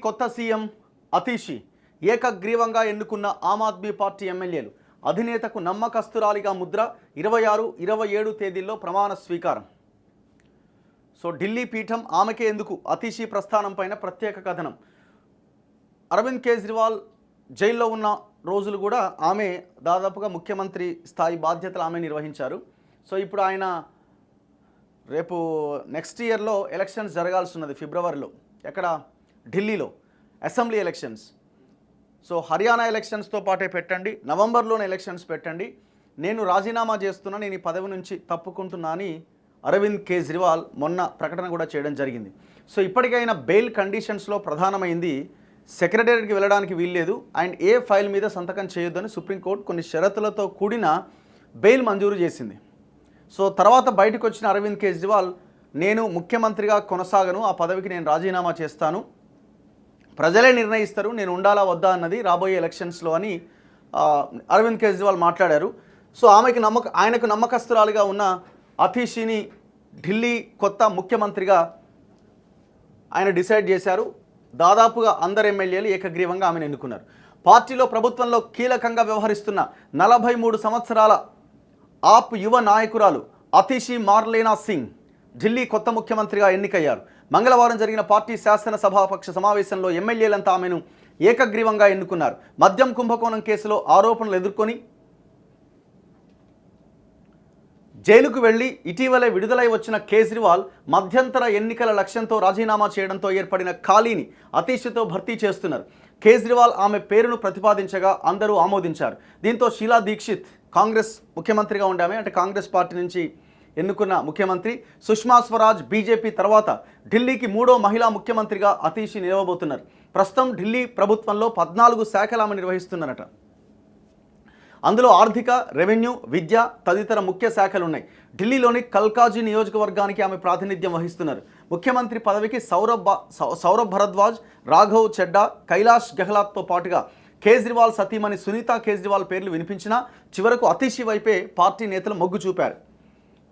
కొత్త సీఎం అతీషి ఏకగ్రీవంగా ఎన్నుకున్న ఆమ్ ఆద్మీ పార్టీ ఎమ్మెల్యేలు అధినేతకు నమ్మకస్తురాలిగా ముద్ర 26, 27 తేదీల్లో ప్రమాణ స్వీకారం. సో ఢిల్లీ పీఠం ఆమెకే ఎందుకు అతీషి ప్రస్థానం పైన ప్రత్యేక కథనం. అరవింద్ కేజ్రీవాల్ జైల్లో ఉన్న రోజులు కూడా ఆమె దాదాపుగా ముఖ్యమంత్రి స్థాయి బాధ్యతలు ఆమె నిర్వహించారు. సో ఇప్పుడు ఆయన రేపు నెక్స్ట్ ఇయర్లో ఎలక్షన్స్ జరగాల్సి ఉన్నది ఫిబ్రవరిలో. ఎక్కడ? ఢిల్లీలో అసెంబ్లీ ఎలక్షన్స్. సో హర్యానా ఎలక్షన్స్తో పాటే పెట్టండి, నవంబర్లోనే ఎలక్షన్స్ పెట్టండి, నేను రాజీనామా చేస్తున్నా, నేను ఈ పదవి నుంచి తప్పుకుంటున్నా అని అరవింద్ కేజ్రీవాల్ మొన్న ప్రకటన కూడా చేయడం జరిగింది. సో ఇప్పటికైనా బెయిల్ కండిషన్స్లో ప్రధానమైంది సెక్రటేరియట్కి వెళ్ళడానికి వీల్లేదు అండ్ ఏ ఫైల్ మీద సంతకం చేయొద్దని సుప్రీంకోర్టు కొన్ని షరతులతో కూడిన బెయిల్ మంజూరు చేసింది. సో తర్వాత బయటకు వచ్చిన అరవింద్ కేజ్రీవాల్ నేను ముఖ్యమంత్రిగా కొనసాగను, ఆ పదవికి నేను రాజీనామా చేస్తాను, ప్రజలే నిర్ణయిస్తారు నేను ఉండాలా వద్దా అన్నది రాబోయే ఎలక్షన్స్లో అని అరవింద్ కేజ్రీవాల్ మాట్లాడారు. సో ఆయనకు నమ్మకస్తురాలుగా ఉన్న అతీషిని ఢిల్లీ కొత్త ముఖ్యమంత్రిగా ఆయన డిసైడ్ చేశారు. దాదాపుగా అందరు ఎమ్మెల్యేలు ఏకగ్రీవంగా ఆమెను ఎన్నుకున్నారు. పార్టీలో ప్రభుత్వంలో కీలకంగా వ్యవహరిస్తున్న 43 సంవత్సరాల ఆప్ యువ నాయకురాలు అతీషి మార్లేనా సింగ్ ఢిల్లీ కొత్త ముఖ్యమంత్రిగా ఎన్నికయ్యారు. మంగళవారం జరిగిన పార్టీ శాసనసభాపక్ష సమావేశంలో ఎమ్మెల్యేలంతా ఆమెను ఏకగ్రీవంగా ఎన్నుకున్నారు. మద్యం కుంభకోణం కేసులో ఆరోపణలు ఎదుర్కొని జైలుకు వెళ్లి ఇటీవలే విడుదలై వచ్చిన కేజ్రీవాల్ మధ్యంతర ఎన్నికల లక్ష్యంతో రాజీనామా చేయడంతో ఏర్పడిన ఖాళీని అతీషితో భర్తీ చేస్తున్నారు. కేజ్రీవాల్ ఆమె పేరును ప్రతిపాదించగా అందరూ ఆమోదించారు. దీంతో షీలా దీక్షిత్ కాంగ్రెస్ ముఖ్యమంత్రిగా ఉండామే, అంటే కాంగ్రెస్ పార్టీ నుంచి ఎన్నుకున్న ముఖ్యమంత్రి, సుష్మా స్వరాజ్ బీజేపీ తర్వాత ఢిల్లీకి 3వ మహిళా ముఖ్యమంత్రిగా అతీషి నిలవబోతున్నారు. ప్రస్తుతం ఢిల్లీ ప్రభుత్వంలో 14 శాఖలు ఆమె నిర్వహిస్తున్నారట. అందులో ఆర్థిక, రెవెన్యూ, విద్య తదితర ముఖ్య శాఖలు ఉన్నాయి. ఢిల్లీలోని కల్కాజీ నియోజకవర్గానికి ఆమె ప్రాతినిధ్యం వహిస్తున్నారు. ముఖ్యమంత్రి పదవికి సౌరభ్ భరద్వాజ్, రాఘవ్ చెడ్డా, కైలాష్ గెహ్లాట్తో పాటుగా కేజ్రీవాల్ సతీమణి సునీతా కేజ్రీవాల్ పేర్లు వినిపించినా చివరకు అతీషి వైపే పార్టీ నేతలు మొగ్గు చూపారు.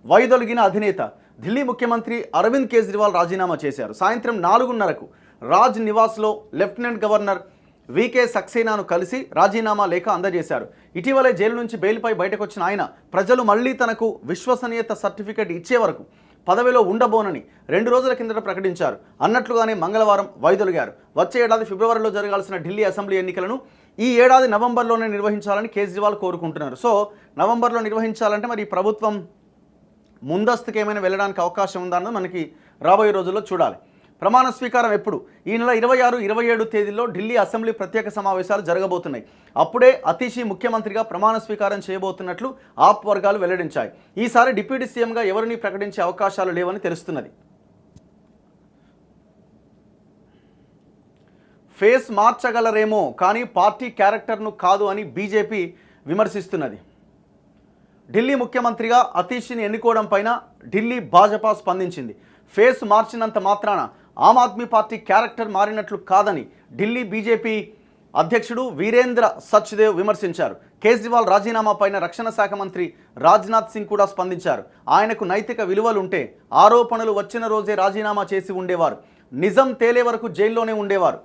వైదొలిగిన అధినేత ఢిల్లీ ముఖ్యమంత్రి అరవింద్ కేజ్రీవాల్ రాజీనామా చేశారు. సాయంత్రం 4:30కు రాజ్ నివాస్లో లెఫ్టినెంట్ గవర్నర్ వికే సక్సేనాను కలిసి రాజీనామా లేఖ అందజేశారు. ఇటీవలే జైలు నుంచి బెయిల్పై బయటకు వచ్చిన ఆయన ప్రజలు మళ్లీ తనకు విశ్వసనీయత సర్టిఫికెట్ ఇచ్చే వరకు పదవిలో ఉండబోనని 2 రోజుల కిందట ప్రకటించారు. అన్నట్లుగానే మంగళవారం వైదొలిగారు. వచ్చే ఏడాది ఫిబ్రవరిలో జరగాల్సిన ఢిల్లీ అసెంబ్లీ ఎన్నికలను ఈ ఏడాది నవంబర్లోనే నిర్వహించాలని కేజ్రీవాల్ కోరుకుంటున్నారు. సో నవంబర్లో నిర్వహించాలంటే మరి ప్రభుత్వం ముందస్తుకు ఏమైనా వెళ్ళడానికి అవకాశం ఉందా అన్నది మనకి రాబోయే రోజుల్లో చూడాలి. ప్రమాణ స్వీకారం ఎప్పుడు? ఈ నెల 26, 27 తేదీల్లో ఢిల్లీ అసెంబ్లీ ప్రత్యేక సమావేశాలు జరగబోతున్నాయి. అప్పుడే అతీషి ముఖ్యమంత్రిగా ప్రమాణ స్వీకారం చేయబోతున్నట్లు ఆప్ వర్గాలు వెల్లడించాయి. ఈసారి డిప్యూటీ సీఎంగా ఎవరిని ప్రకటించే అవకాశాలు లేవని తెలుస్తున్నది. ఫేస్ మార్చగలరేమో కానీ పార్టీ క్యారెక్టర్ను కాదు అని బీజేపీ విమర్శిస్తున్నది. ఢిల్లీ ముఖ్యమంత్రిగా అతీషిని ఎన్నుకోవడం పైన ఢిల్లీ భాజపా స్పందించింది. ఫేస్ మార్చినంత మాత్రాన ఆమ్ ఆద్మీ పార్టీ క్యారెక్టర్ మారినట్లు కాదని ఢిల్లీ బీజేపీ అధ్యక్షుడు వీరేంద్ర సచ్దేవ్ విమర్శించారు. కేజ్రీవాల్ రాజీనామా పైన రక్షణ శాఖ మంత్రి రాజ్నాథ్ సింగ్ కూడా స్పందించారు. ఆయనకు నైతిక విలువలుంటే ఆరోపణలు వచ్చిన రోజే రాజీనామా చేసి ఉండేవారు, నిజం తేలే వరకు జైల్లోనే ఉండేవారు.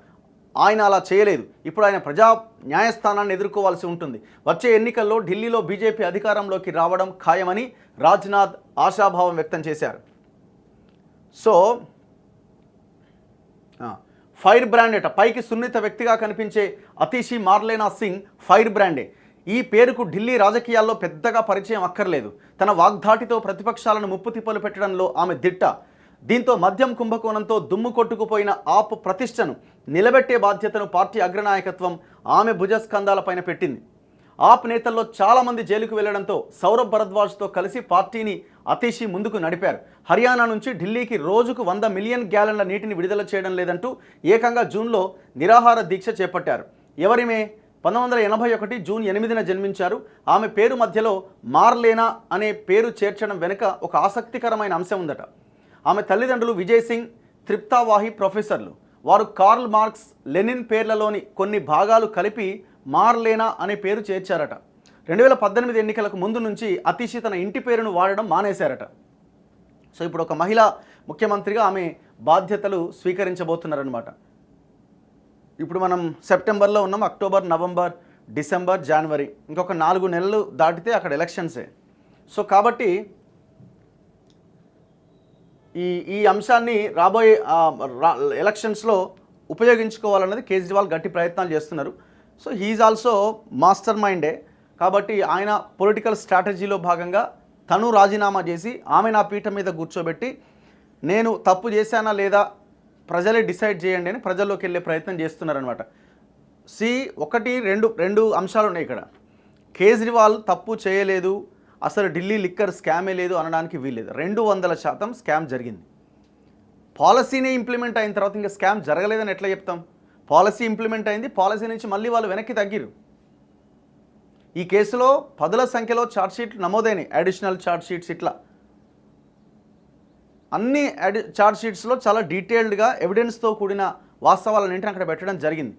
ఆయన అలా చేయలేదు. ఇప్పుడు ఆయన ప్రజా న్యాయస్థానాన్ని ఎదుర్కోవాల్సి ఉంటుంది. వచ్చే ఎన్నికల్లో ఢిల్లీలో బీజేపీ అధికారంలోకి రావడం ఖాయమని రాజ్నాథ్ ఆశాభావం వ్యక్తం చేశారు. సో ఫైర్ బ్రాండ్ అట. పైకి సున్నిత వ్యక్తిగా కనిపించే అతీషి మార్లేనా సింగ్ ఫైర్ బ్రాండే. ఈ పేరుకు ఢిల్లీ రాజకీయాల్లో పెద్దగా పరిచయం అక్కర్లేదు. తన వాగ్ధాటితో ప్రతిపక్షాలను ముప్పు తిప్పలు పెట్టడంలో ఆమె దిట్ట. దీంతో మద్యం కుంభకోణంతో దుమ్ము కొట్టుకుపోయిన ఆప్ ప్రతిష్టను నిలబెట్టే బాధ్యతను పార్టీ అగ్రనాయకత్వం ఆమె భుజస్కంధాలపైన పెట్టింది. ఆప్ నేతల్లో చాలామంది జైలుకు వెళ్లడంతో సౌరభ్ భరద్వాజ్తో కలిసి పార్టీని అతీషి ముందుకు నడిపారు. హర్యానా నుంచి ఢిల్లీకి రోజుకు 100 మిలియన్ గ్యాలన్ల నీటిని విడుదల చేయడం లేదంటూ ఏకంగా జూన్లో నిరాహార దీక్ష చేపట్టారు. ఎవరిమే? 1981 జూన్ 8న జన్మించారు. ఆమె పేరు మధ్యలో మార్లేనా అనే పేరు చేర్చడం వెనుక ఒక ఆసక్తికరమైన అంశం ఉందట. ఆమె తల్లిదండ్రులు విజయ్ సింగ్, త్రిప్తావాహి ప్రొఫెసర్లు. వారు కార్ల్ మార్క్స్, లెనిన్ పేర్లలోని కొన్ని భాగాలు కలిపి మార్లేనా అనే పేరు చేర్చారట. 2018 ఎన్నికలకు ముందు నుంచి అతీషి తన ఇంటి పేరును వాడడం మానేశారట. సో ఇప్పుడు ఒక మహిళా ముఖ్యమంత్రిగా ఆమె బాధ్యతలు స్వీకరించబోతున్నారన్నమాట. ఇప్పుడు మనం సెప్టెంబర్లో ఉన్నాం, అక్టోబర్, నవంబర్, డిసెంబర్, జనవరి, ఇంకొక 4 నెలలు దాటితే అక్కడ ఎలక్షన్సే. సో కాబట్టి ఈ ఈ అంశాన్ని రాబోయే ఎలక్షన్స్లో ఉపయోగించుకోవాలన్నది కేజ్రీవాల్ గట్టి ప్రయత్నాలు చేస్తున్నారు. సో హీఈస్ ఆల్సో మాస్టర్ మైండే. కాబట్టి ఆయన పొలిటికల్ స్ట్రాటజీలో భాగంగా తను రాజీనామా చేసి ఆమె నా పీఠం మీద కూర్చోబెట్టి నేను తప్పు చేశానా లేదా ప్రజలే డిసైడ్ చేయండి అని ప్రజల్లోకి వెళ్ళే ప్రయత్నం చేస్తున్నారనమాట. రెండు అంశాలు ఉన్నాయి ఇక్కడ. కేజ్రీవాల్ తప్పు చేయలేదు, అసలు ఢిల్లీ లిక్కర్ స్కామే లేదు అనడానికి వీల్లేదు. 200% స్కామ్ జరిగింది. పాలసీనే ఇంప్లిమెంట్ అయిన తర్వాత ఇంకా స్కామ్ జరగలేదని ఎట్లా చెప్తాం? పాలసీ ఇంప్లిమెంట్ అయింది, పాలసీ నుంచి మళ్ళీ వాళ్ళు వెనక్కి తగ్గిరు. ఈ కేసులో 10ల సంఖ్యలో ఛార్జ్షీట్లు నమోదైనాయి, అడిషనల్ ఛార్జ్షీట్స్. ఇట్లా అన్ని ఛార్జ్షీట్స్లో చాలా డీటెయిల్డ్గా ఎవిడెన్స్తో కూడిన వాస్తవాలన్నింటిని అక్కడ పెట్టడం జరిగింది.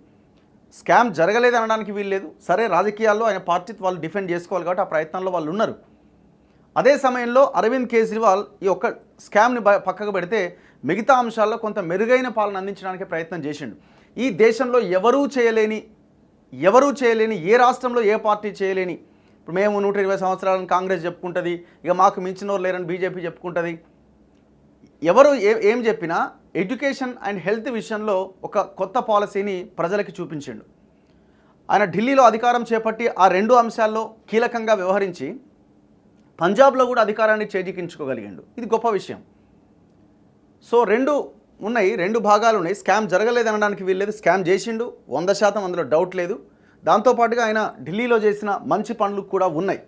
స్కామ్ జరగలేదు అనడానికి వీల్లేదు. సరే, రాజకీయాల్లో ఆయన పార్టీ వాళ్ళు డిఫెండ్ చేసుకోవాలి కాబట్టి ఆ ప్రయత్నంలో వాళ్ళు ఉన్నారు. అదే సమయంలో అరవింద్ కేజ్రీవాల్ ఈ ఒక్క స్కామ్ని పక్కకు పెడితే మిగతా అంశాల్లో కొంత మెరుగైన పాలన అందించడానికి ప్రయత్నం చేసిండు. ఈ దేశంలో ఎవరూ చేయలేని, ఏ రాష్ట్రంలో ఏ పార్టీ చేయలేని, ఇప్పుడు మేము 120 సంవత్సరాలను కాంగ్రెస్ చెప్పుకుంటుంది, ఇక మాకు మించినోరు లేరని బీజేపీ చెప్పుకుంటుంది. ఎవరు ఏం చెప్పినా ఎడ్యుకేషన్ అండ్ హెల్త్ విషయంలో ఒక కొత్త పాలసీని ప్రజలకి చూపించిండు. ఆయన ఢిల్లీలో అధికారం చేపట్టి ఆ 2 అంశాల్లో కీలకంగా వ్యవహరించి పంజాబ్లో కూడా అధికారాన్ని చేజిక్కించుకోగలిగాడు. ఇది గొప్ప విషయం. సో 2 భాగాలు ఉన్నాయి. స్కామ్ జరగలేదు అనడానికి వీల్లేదు, స్కామ్ చేసిండు 100%, అందులో డౌట్ లేదు. దాంతోపాటుగా ఆయన ఢిల్లీలో చేసిన మంచి పనులు కూడా ఉన్నాయి.